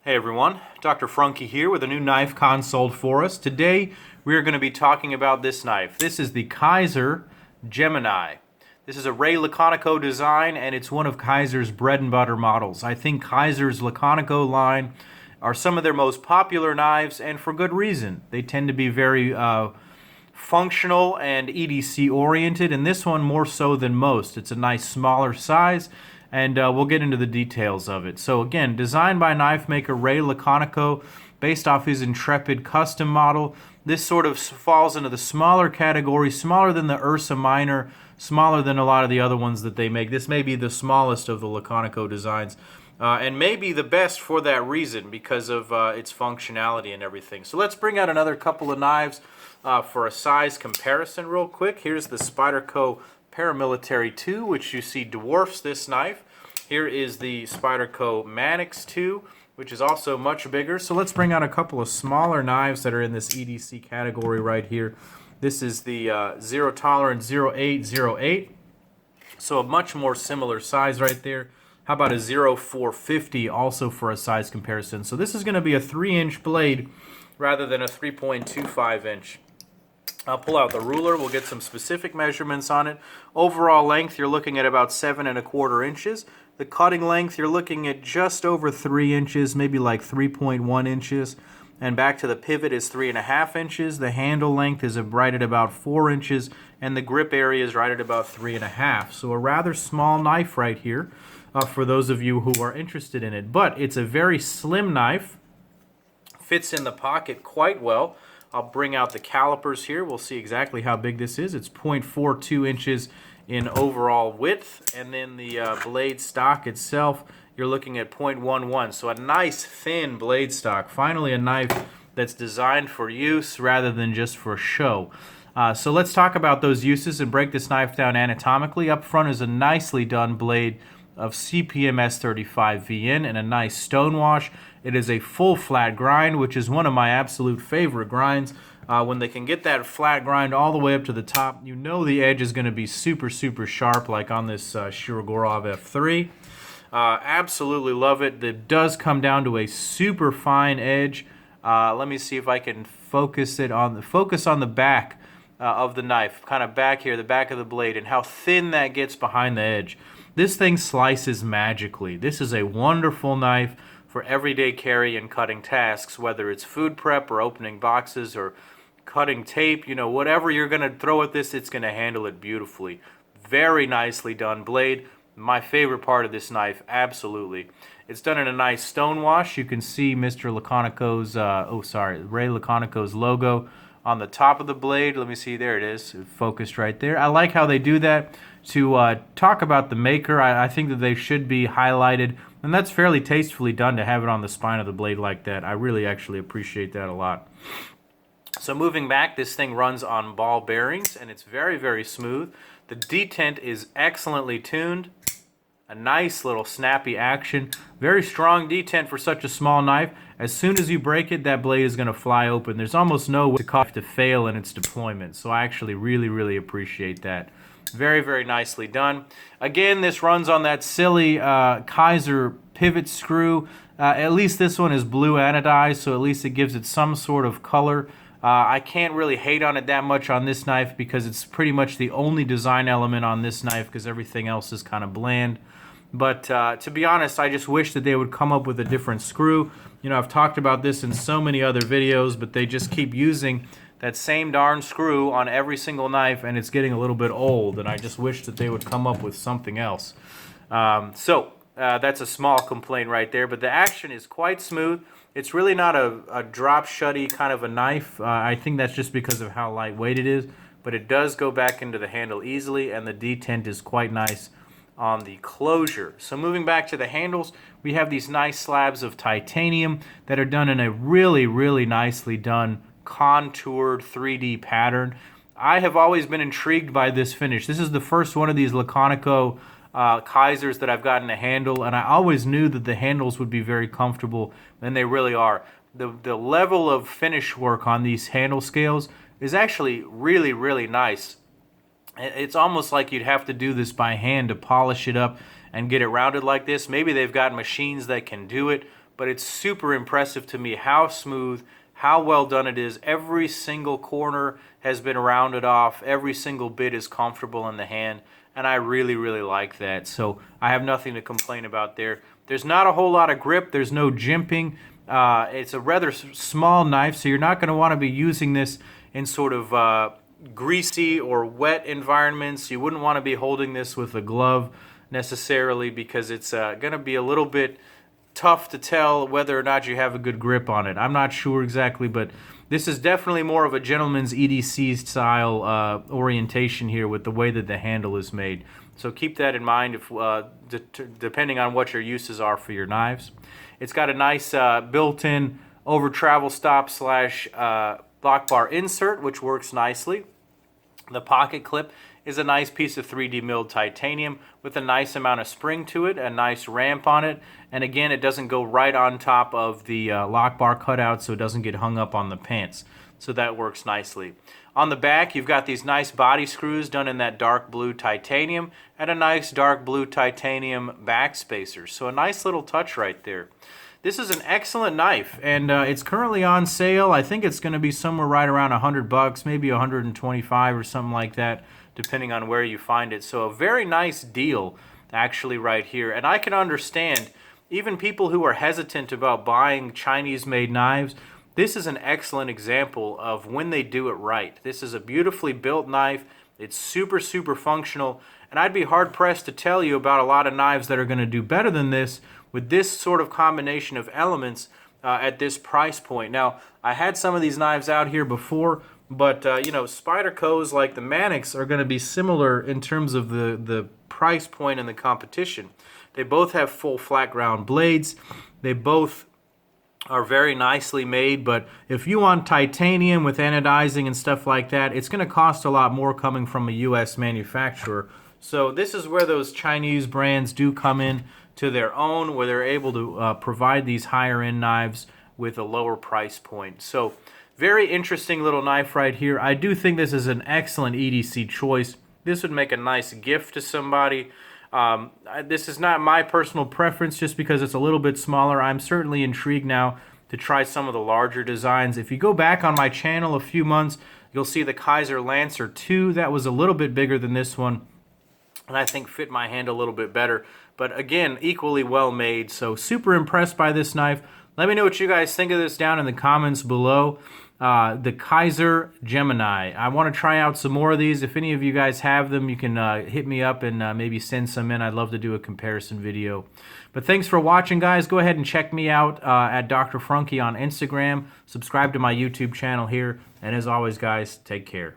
Hey everyone, Dr. Frunkey here with a new knife console for us. Today we are going to be talking about this knife. This is the Kizer Gemini. This is a Ray Laconico design and it's one of Kizer's bread and butter models. I think Kizer's Laconico line are some of their most popular knives, and for good reason. They tend to be very functional and EDC oriented, and this one more so than most. It's a nice smaller size, and we'll get into the details of it. So again, designed by knife maker Ray Laconico, based off his Intrepid custom model. This sort of falls into the smaller category, smaller than the Ursa Minor, smaller than a lot of the other ones that they make. This may be the smallest of the Laconico designs, and maybe the best for that reason because of its functionality and everything. So let's bring out another couple of knives for a size comparison real quick. Here's the Spyderco Paramilitary 2, which you see dwarfs this knife. Here is the Spyderco Mannix 2, which is also much bigger. So let's bring out a couple of smaller knives that are in this EDC category right here. This is the Zero Tolerance 0808, so a much more similar size right there. How about a 0450 also for a size comparison? So this is going to be a 3-inch blade rather than a 3.25 inch. I'll pull out the ruler. We'll get some specific measurements on it. Overall length, you're looking at about 7¼ inches. The cutting length, you're looking at just over 3 inches, maybe like 3.1 inches. And back to the pivot is 3.5 inches. The handle length is right at about 4 inches, and the grip area is right at about 3.5. So a rather small knife right here for those of you who are interested in it. But it's a very slim knife. Fits in the pocket quite well. I'll bring out the calipers here. We'll see exactly how big this is. It's 0.42 inches in overall width, and then the blade stock itself, you're looking at 0.11. So a nice thin blade stock. Finally a knife that's designed for use rather than just for show. So let's talk about those uses and break this knife down anatomically. Up front is a nicely done blade of CPM S35 VN and a nice stonewash. It is a full flat grind, which is one of my absolute favorite grinds. When they can get that flat grind all the way up to the top, you know the edge is going to be super, super sharp, like on this Shirogorov F3. Absolutely love it. It does come down to a super fine edge. Let me see if I can focus on the back of the knife, kind of back here, the back of the blade, and how thin that gets behind the edge. This thing slices magically. This is a wonderful knife for everyday carry and cutting tasks, whether it's food prep or opening boxes or cutting tape, you know, whatever you're going to throw at this, it's going to handle it beautifully. Very nicely done blade. My favorite part of this knife, absolutely. It's done in a nice stonewash. You can see Mr. Laconico's, Ray Laconico's logo on the top of the blade. Let me see, there it is, focused right there. I like how they do that to talk about the maker. I think that they should be highlighted, and that's fairly tastefully done to have it on the spine of the blade like that. I really actually appreciate that a lot. So moving back, this thing runs on ball bearings, and it's very, very smooth. The detent is excellently tuned. A nice little snappy action. Very strong detent for such a small knife. As soon as you break it, that blade is going to fly open. There's almost no way to fail in its deployment. So I actually really, really appreciate that. Very, very nicely done. Again, this runs on that silly Kizer pivot screw. At least this one is blue anodized, so at least it gives it some sort of color. I can't really hate on it that much on this knife because it's pretty much the only design element on this knife because everything else is kind of bland. But to be honest, I just wish that they would come up with a different screw. You know, I've talked about this in so many other videos, but they just keep using that same darn screw on every single knife, and it's getting a little bit old, and I just wish that they would come up with something else. That's a small complaint right there, but the action is quite smooth. It's really not a drop shutty kind of a knife. I think that's just because of how lightweight it is, but it does go back into the handle easily, and the detent is quite nice on the closure. So moving back to the handles, we have these nice slabs of titanium that are done in a really, really nicely done contoured 3D pattern. I have always been intrigued by this finish. This is the first one of these Laconico Kizers that I've gotten to handle, and I always knew that the handles would be very comfortable, and they really are. The level of finish work on these handle scales is actually really, really nice. It's almost like you'd have to do this by hand to polish it up and get it rounded like this. Maybe they've got machines that can do it, but it's super impressive to me how smooth, how well done it is. Every single corner has been rounded off. Every single bit is comfortable in the hand, and I really, really like that. So I have nothing to complain about there. There's not a whole lot of grip. There's no jimping. It's a rather small knife, so you're not going to want to be using this in sort of greasy or wet environments. You wouldn't want to be holding this with a glove necessarily, because it's going to be a little bit tough to tell whether or not you have a good grip on it. I'm not sure exactly, but this is definitely more of a gentleman's EDC style orientation here with the way that the handle is made. So keep that in mind if depending on what your uses are for your knives. It's got a nice built-in over travel stop / lock bar insert, which works nicely. The pocket clip is a nice piece of 3D milled titanium with a nice amount of spring to it, a nice ramp on it, and again, it doesn't go right on top of the lock bar cutout, so it doesn't get hung up on the pants. So that works nicely. On the back, you've got these nice body screws done in that dark blue titanium and a nice dark blue titanium back spacer. So a nice little touch right there. This is an excellent knife, and it's currently on sale. I think it's going to be somewhere right around $100, maybe $125 or something like that, depending on where you find it. So a very nice deal, actually, right here. And I can understand, even people who are hesitant about buying Chinese-made knives, this is an excellent example of when they do it right. This is a beautifully built knife. It's super, super functional, and I'd be hard-pressed to tell you about a lot of knives that are going to do better than this with this sort of combination of elements at this price point. Now, I had some of these knives out here before, but you know, Spydercos like the Mannix are going to be similar in terms of the price point and the competition. They both have full flat ground blades. They both are very nicely made, but if you want titanium with anodizing and stuff like that, it's going to cost a lot more coming from a U.S. manufacturer. So this is where those Chinese brands do come in to their own, where they're able to provide these higher end knives with a lower price point. So very interesting little knife right here. I do think this is an excellent EDC choice. This would make a nice gift to somebody. This is not my personal preference just because it's a little bit smaller. I'm certainly intrigued now to try some of the larger designs. If you go back on my channel a few months, you'll see the Kizer Lancer 2. That was a little bit bigger than this one, and I think fit my hand a little bit better. But again, equally well made. So super impressed by this knife. Let me know what you guys think of this down in the comments below. The Kizer Gemini. I want to try out some more of these. If any of you guys have them, you can hit me up and maybe send some in. I'd love to do a comparison video. But thanks for watching, guys. Go ahead and check me out at Dr. Frunkey on Instagram. Subscribe to my YouTube channel here. And as always, guys, take care.